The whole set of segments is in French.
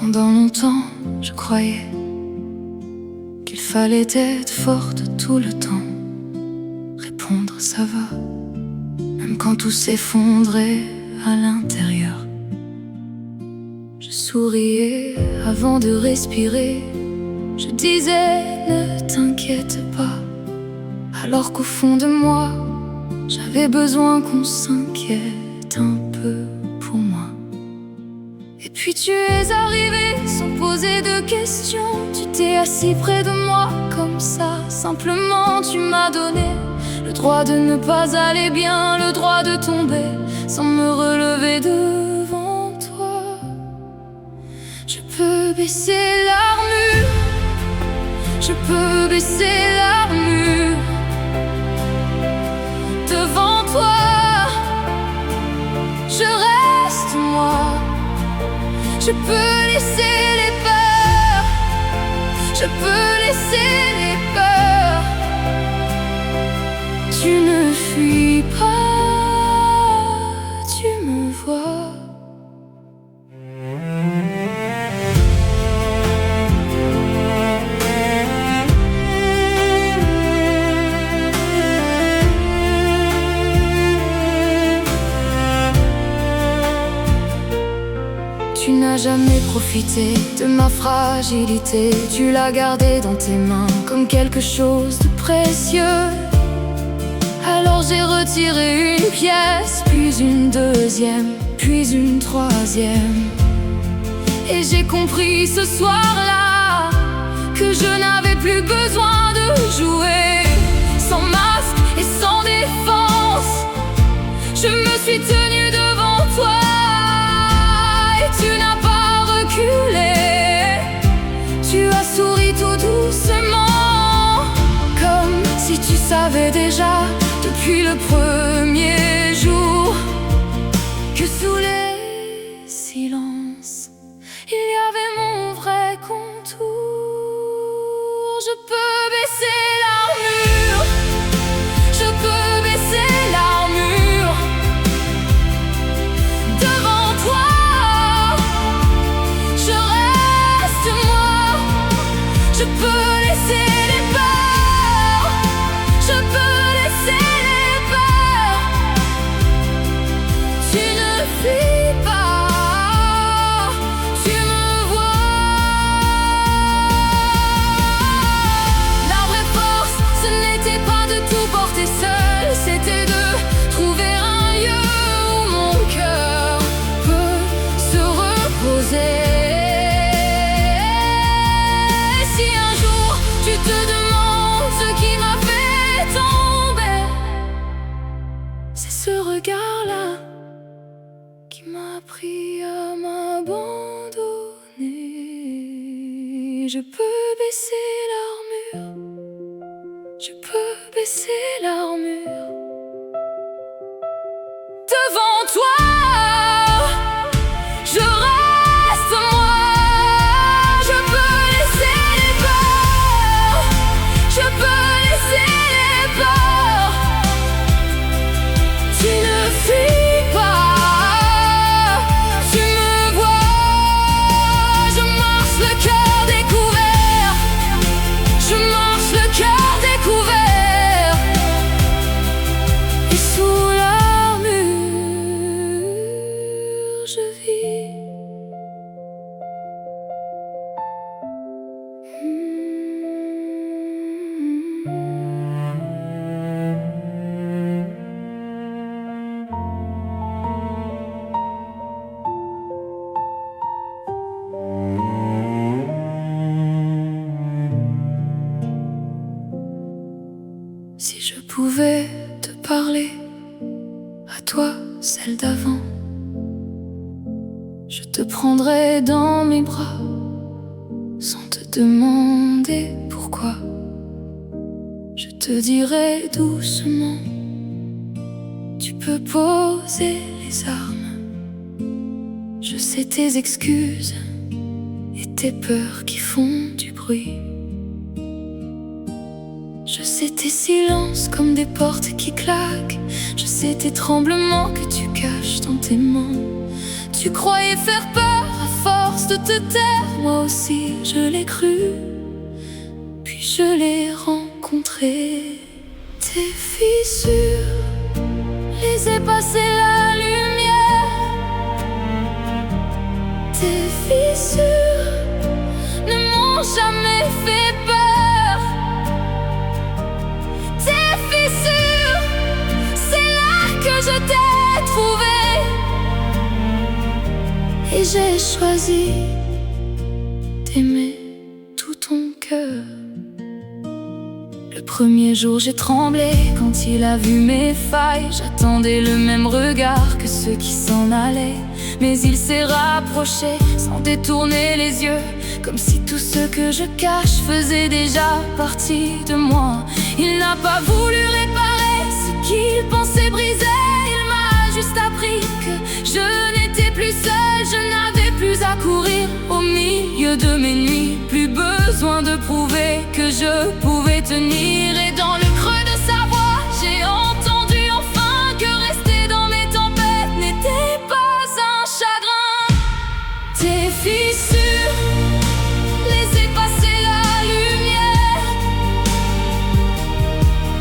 Pendant longtemps, je croyais qu'il fallait être forte tout le temps. Répondre ça va, même quand tout s'effondrait à l'intérieur. Je souriais avant de respirer. Je disais ne t'inquiète pas, alors qu'au fond de moi, j'avais besoin qu'on s'inquiète un peu pour moi. Et puis tu es arrivé sans poser de questions. Tu t'es assis près de moi comme ça, simplement tu m'as donné le droit de ne pas aller bien, le droit de tomber sans me relever devant toi. Je peux baisser l'armure, je peux baisser l'armure devant toi. Je reste moi. Je peux laisser les peurs, je peux laisser les peurs. Tu ne fuis pas, tu me vois. Tu n'as jamais profité de ma fragilité. Tu l'as gardée dans tes mains comme quelque chose de précieux. Alors j'ai retiré une pièce, puis une deuxième, puis une troisième. Et j'ai compris ce soir-là que je n'avais plus besoin de jouer. Sans masque et sans défense, je me suis tenue devant toi. Tu n'as pas reculé, tu as souri tout doucement, comme si tu savais déjà depuis le premier jour que sous les silences, il y avait mon vrai contour. Je peux baisser l'armure, je peux baisser l'armure devant toi. Je peux laisser les peurs, je peux laisser les peurs. Tu ne fuis pas, tu me vois. La vraie force, ce n'était pas de tout porter seul, c'était de trouver un lieu où mon cœur peut se reposer. Tu te demandes ce qui m'a fait tomber, c'est ce regard-là qui m'a appris à m'abandonner. Je peux baisser l'armure, je peux baisser l'armure devant toi. Je reste moi. Je peux laisser les peurs. Tu ne fuis pas, tu me vois. Je marche le cœur découvert, je marche le cœur découvert. Et sous l'armure, je vis. Si je pouvais te parler, à toi, celle d'avant, je te prendrais dans mes bras, sans te demander pourquoi. Je te dirais doucement, tu peux poser les armes. Je sais tes excuses et tes peurs qui font du bruit. Je sais tes silences comme des portes qui claquent. Je sais tes tremblements que tu caches dans tes mains. Tu croyais faire peur à force de te taire, moi aussi je l'ai cru. Puis je l'ai rencontré. Tes fissures, les ai passées la lumière. Tes fissures ne m'ont jamais fait peur. Tes fissures, c'est là que je t'ai trouvé. Et j'ai choisi d'aimer tout ton cœur. Le premier jour j'ai tremblé quand il a vu mes failles. J'attendais le même regard que ceux qui s'en allaient. Mais il s'est rapproché sans détourner les yeux, comme si tout ce que je cache faisait déjà partie de moi. Il n'a pas voulu réparer ce qu'il pensait briser. Il m'a juste appris que je n'étais plus seule. Je n'avais plus à courir au milieu de mes nuits. Plus besoin de prouver que je pouvais tenir. Et dans le creux de sa voix, j'ai entendu enfin que rester dans mes tempêtes n'était pas un chagrin. Tes fissures, les ai passées la lumière.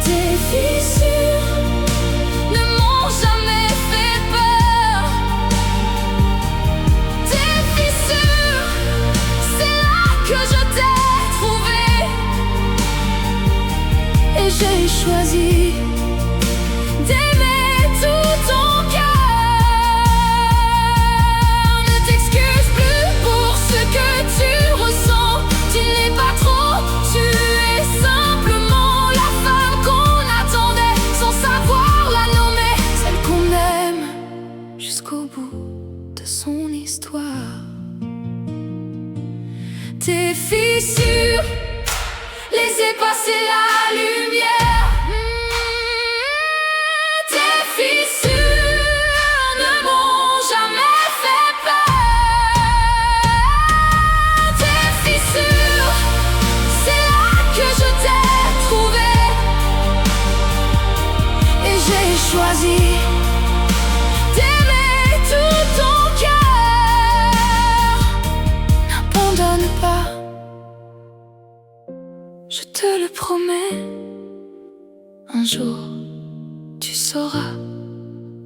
Tes fissures ne m'ont jamais fait peur. Tes fissures, c'est là que je t'ai trouvé. Et j'ai choisi d'aimer tout ton cœur. Ne t'excuse plus pour ce que tu ressens. Tu n'es pas trop, tu es simplement la femme qu'on attendait sans savoir la nommer. Celle qu'on aime jusqu'au bout de son histoire. Tes fissures, les ai passées la lumière. Tes fissures ne m'ont jamais fait peur. Tes fissures, c'est là que je t'ai trouvé. Et j'ai choisi d'aimer tout ton cœur. N'abandonne pas, je te le promets. Un jour, tu sauras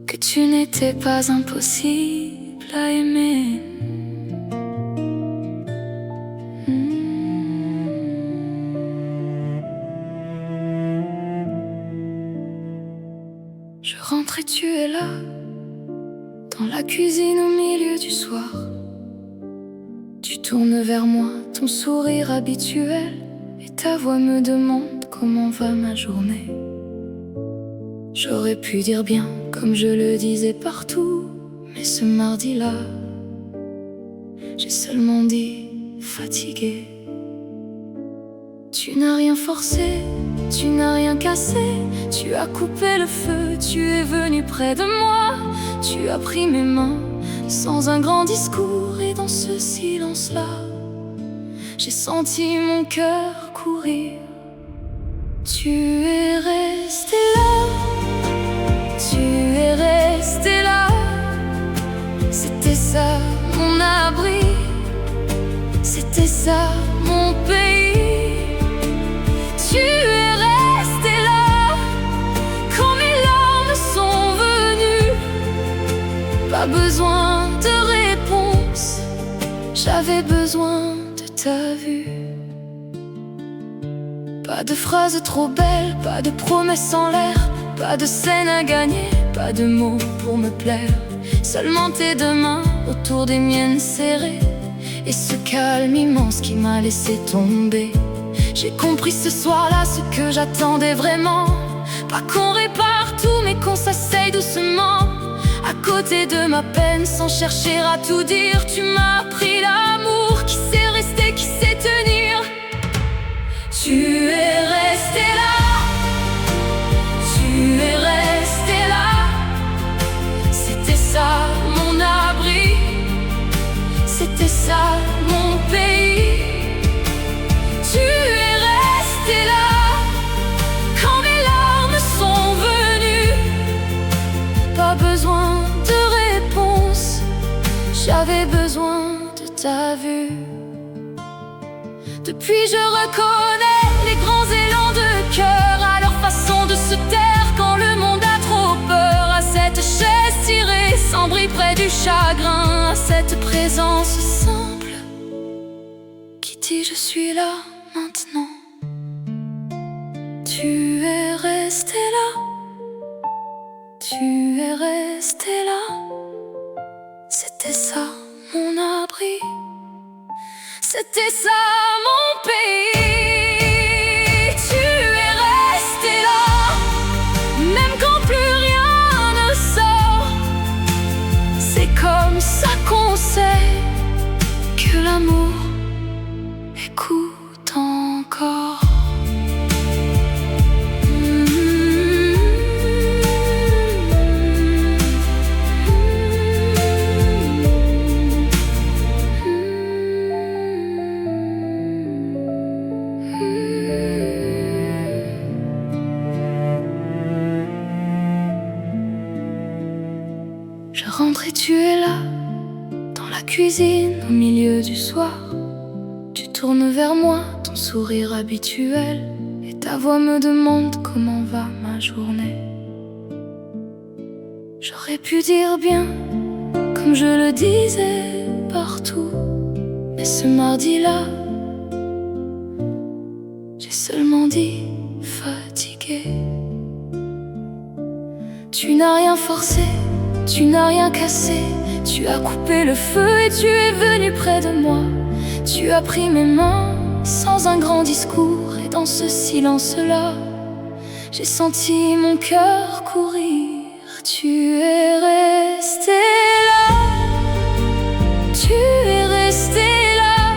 que tu n'étais pas impossible à aimer. Je rentre et tu es là, dans la cuisine au milieu du soir. Tu tournes vers moi, ton sourire habituel, et ta voix me demande comment va ma journée. J'aurais pu dire bien, comme je le disais partout, mais ce mardi-là, j'ai seulement dit fatigué. Tu n'as rien forcé, tu n'as rien cassé. Tu as coupé le feu, tu es venu près de moi. Tu as pris mes mains sans un grand discours. Et dans ce silence-là, j'ai senti mon cœur courir. Tu es resté là, tu es resté là. C'était ça mon abri, c'était ça mon pays. Tu es resté là quand mes larmes sont venues. Pas besoin de réponse, j'avais besoin de ta vue. Pas de phrases trop belles, pas de promesses en l'air, pas de scène à gagner, pas de mots pour me plaire. Seulement tes deux mains autour des miennes serrées, et ce calme immense qui m'a laissé tomber. J'ai compris ce soir-là ce que j'attendais vraiment. Pas qu'on répare tout, mais qu'on s'asseye doucement à côté de ma peine, sans chercher à tout dire. Tu m'as appris l'amour qui sait rester, qui sait tenir. Tu es resté là, tu es resté là. C'était ça mon abri, c'était ça mon pays. Tu es resté là quand mes larmes sont venues. Pas besoin de réponse, j'avais besoin de ta vue. Depuis je reconnais les grands élans de cœur, à leur façon de se taire quand le monde a trop peur, à cette chaise tirée sans bruit près du chagrin, à cette présence simple qui dit je suis là maintenant. Tu es resté là, tu es resté là, c'était ça mon abri, c'était ça mon pays. Tu es resté là, même quand plus rien ne sort. C'est comme ça qu'on sait que l'amour écoute encore. Je rentre et tu es là, dans la cuisine, au milieu du soir. Tu tournes vers moi, ton sourire habituel, et ta voix me demande comment va ma journée. J'aurais pu dire bien, comme je le disais partout, mais ce mardi-là, j'ai seulement dit fatigué. Tu n'as rien forcé, tu n'as rien cassé, tu as coupé le feu et tu es venu près de moi. Tu as pris mes mains sans un grand discours, et dans ce silence-là, j'ai senti mon cœur courir. Tu es resté là, tu es resté là,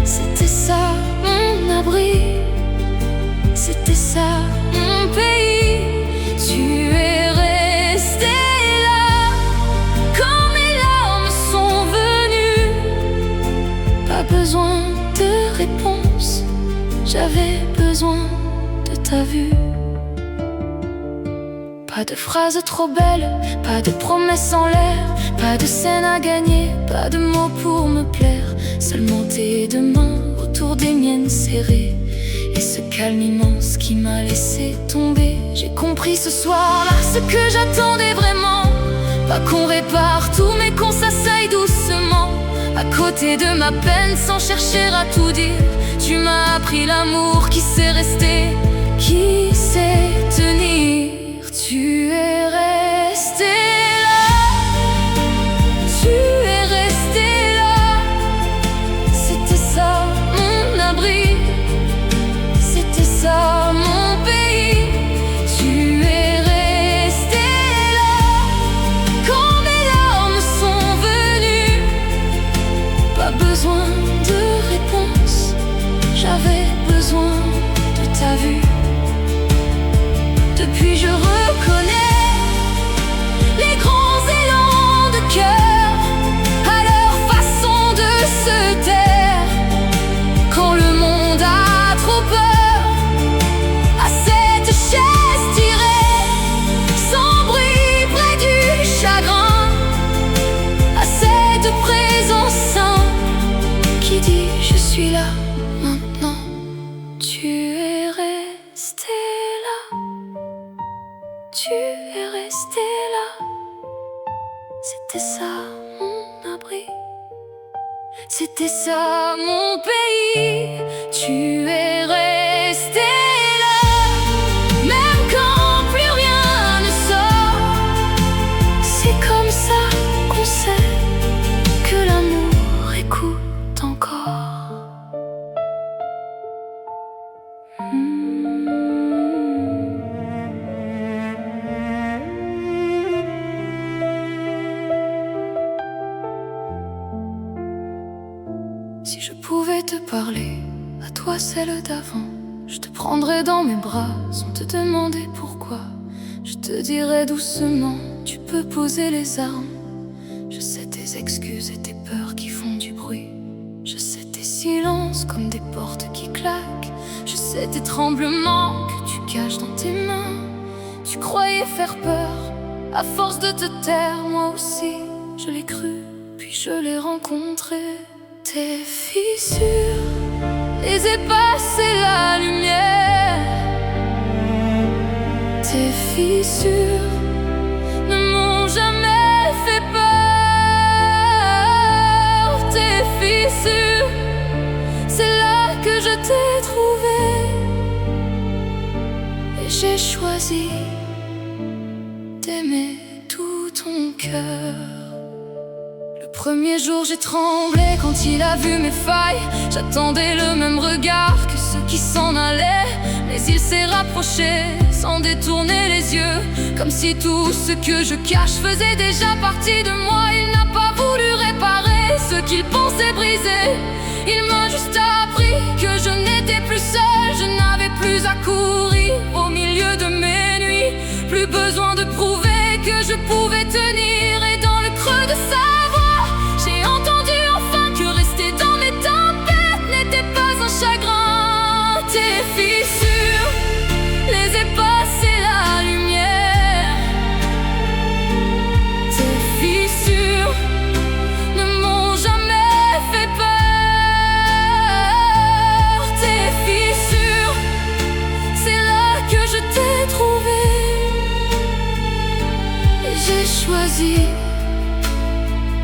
c'était ça mon abri, c'était ça mon pays. Tu es resté besoin de réponse, j'avais besoin de ta vue. Pas de phrases trop belles, pas de promesses en l'air, pas de scène à gagner, pas de mots pour me plaire. Seulement tes deux mains autour des miennes serrées, et ce calme immense qui m'a laissé tomber. J'ai compris ce soir-là ce que j'attendais vraiment, pas qu'on répare tout mais qu'on s'asseye doucement à côté de ma peine sans chercher à tout dire. Tu m'as appris l'amour qui sait rester, qui sait tenir. Tu es resté là, tu es resté là, c'était ça mon abri, c'était ça mon pays. Tu es resté là, quand mes larmes sont venues. Pas besoin de réponse, j'avais besoin de ta vue. Depuis je reconnais les grands élans de cœur, à leur façon de se taire quand le monde a trop peur, à cette chaise tirée sans bruit près du chagrin, à cette présence simple qui dit je suis là maintenant. Tu es resté là, tu es resté là, c'était ça mon abri, c'était ça mon pays. Tu es resté là, même quand plus rien ne sort. C'est comme ça qu'on sait que l'amour écoute encore. Si je pouvais te parler, à toi celle d'avant, je te prendrais dans mes bras sans te demander pourquoi. Je te dirais doucement, tu peux poser les armes. Je sais tes excuses et tes peurs qui font du bruit. Je sais tes silences comme des portes qui claquent. Je sais tes tremblements que tu caches dans tes mains. Tu croyais faire peur, à force de te taire, moi aussi je l'ai cru, puis je l'ai rencontré. Tes fissures, les effacées la lumière. Tes fissures ne m'ont jamais fait peur. Tes fissures, c'est là que je t'ai trouvé. Et j'ai choisi d'aimer tout ton cœur. Le premier jour j'ai tremblé quand il a vu mes failles. J'attendais le même regard que ceux qui s'en allaient. Mais il s'est rapproché sans détourner les yeux, comme si tout ce que je cache faisait déjà partie de moi. Il n'a pas voulu réparer ce qu'il pensait briser. Il m'a juste appris que je n'étais plus seule. Je n'avais plus à courir au milieu de mes nuits. Plus besoin de prouver que je pouvais tenir. Et dans le creux de sa voix, j'ai entendu enfin que rester dans mes tempêtes n'était pas un chagrin. Tes fissures, les effacées la lumière. Tes fissures ne m'ont jamais fait peur. Tes fissures, c'est là que je t'ai trouvé. Et j'ai choisi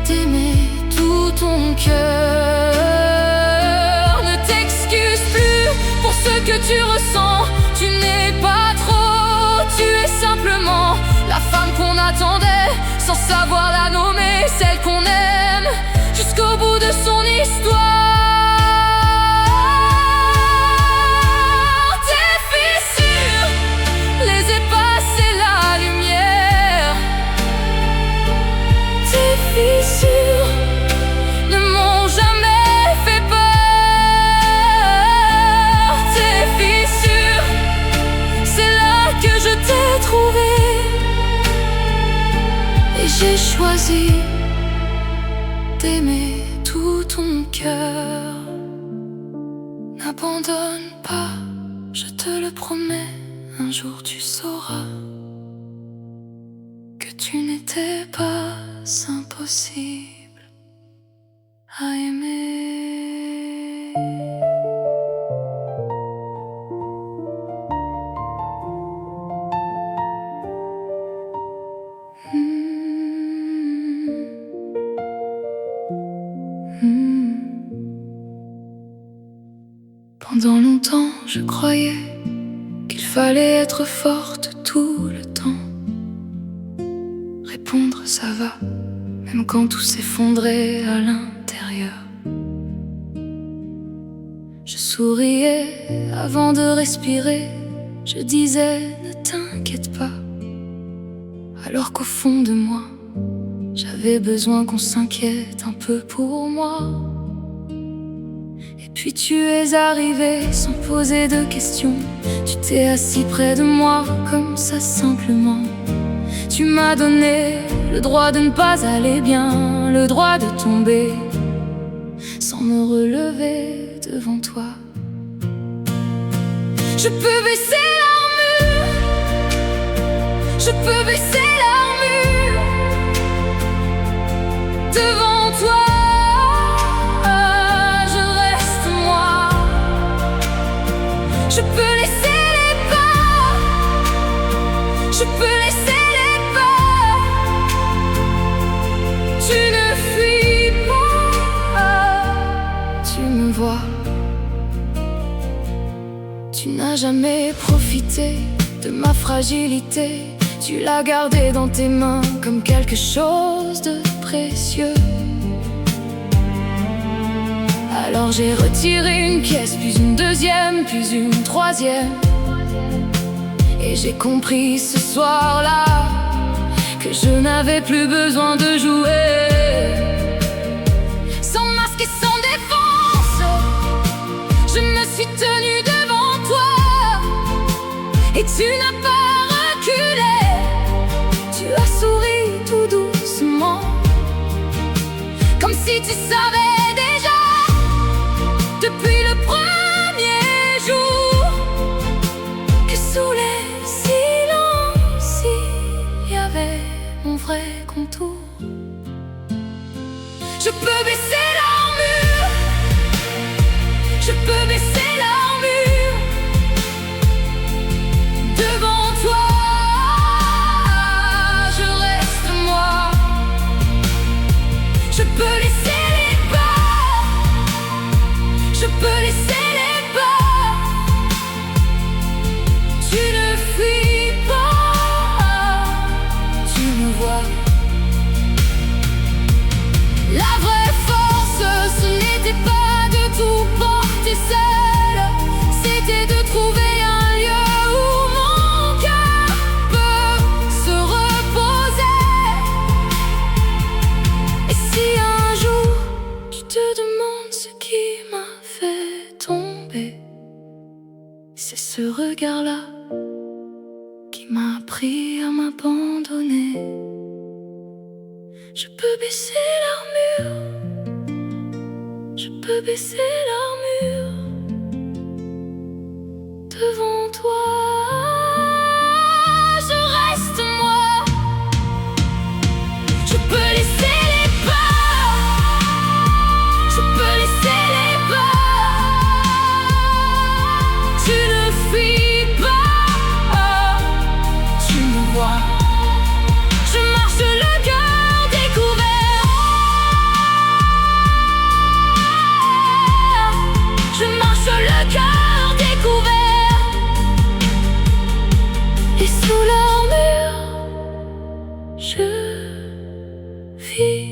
d'aimer tout ton cœur. Ne t'excuse plus pour ce que tu ressens. Tu n'es pas trop, tu es simplement la femme qu'on attendait, sans savoir la nommer, celle qu'on aime jusqu'au bout de son histoire. Tes fissures, les effacées la lumière. Tes fissures ne m'ont jamais fait peur. Tes fissures, c'est là que je t'ai trouvé. Et j'ai choisi d'aimer tout ton cœur. N'abandonne pas, je te le promets. Un jour tu sauras que tu n'étais pas impossible à aimer. Pendant longtemps, je croyais qu'il fallait être forte tout le temps. Répondre ça va, même quand tout s'effondrait à l'intérieur. Je souriais avant de respirer. Je disais ne t'inquiète pas, alors qu'au fond de moi, j'avais besoin qu'on s'inquiète un peu pour moi. Et puis tu es arrivé sans poser de questions. Tu t'es assis près de moi comme ça simplement. Tu m'as donné le droit de ne pas aller bien, le droit de tomber sans me relever devant toi. Je peux baisser l'armure, je peux baisser l'armure devant toi. Je peux laisser les pas, je peux laisser les pas. Tu ne fuis pas, tu me vois. Tu n'as jamais profité de ma fragilité. Tu l'as gardée dans tes mains comme quelque chose de précieux. Alors j'ai retiré une pièce, puis une deuxième, puis une troisième. Et j'ai compris ce soir-là que je n'avais plus besoin de jouer. Sans masque et sans défense, je me suis tenue devant toi. Et tu n'as pas reculé, tu as souri tout doucement, comme si tu savais depuis le premier jour que sous les silences il y avait mon vrai contour. Je peux baisser l'armure, je peux baisser l'armure devant toi. Je reste moi. Je peux laisser les peurs, je peux laisser les peurs. Tu ne fuis pas, tu me vois. La vraie force, ce n'était pas de tout porter seul, c'était de trouver un lieu où mon cœur peut se reposer. Et si un jour tu te demandes ce qui m'a fait tomber, c'est ce regard-là qui m'a appris à m'abandonner. Je peux baisser l'armure, je peux baisser l'armure devant toi. Je reste moi. Je peux laisser les peurs, je peux laisser les peurs. Tu ne fuis pas, tu me vois. Je marche le cœur découvert. Je marche le cœur découvert. Et sous l'armure, je vis.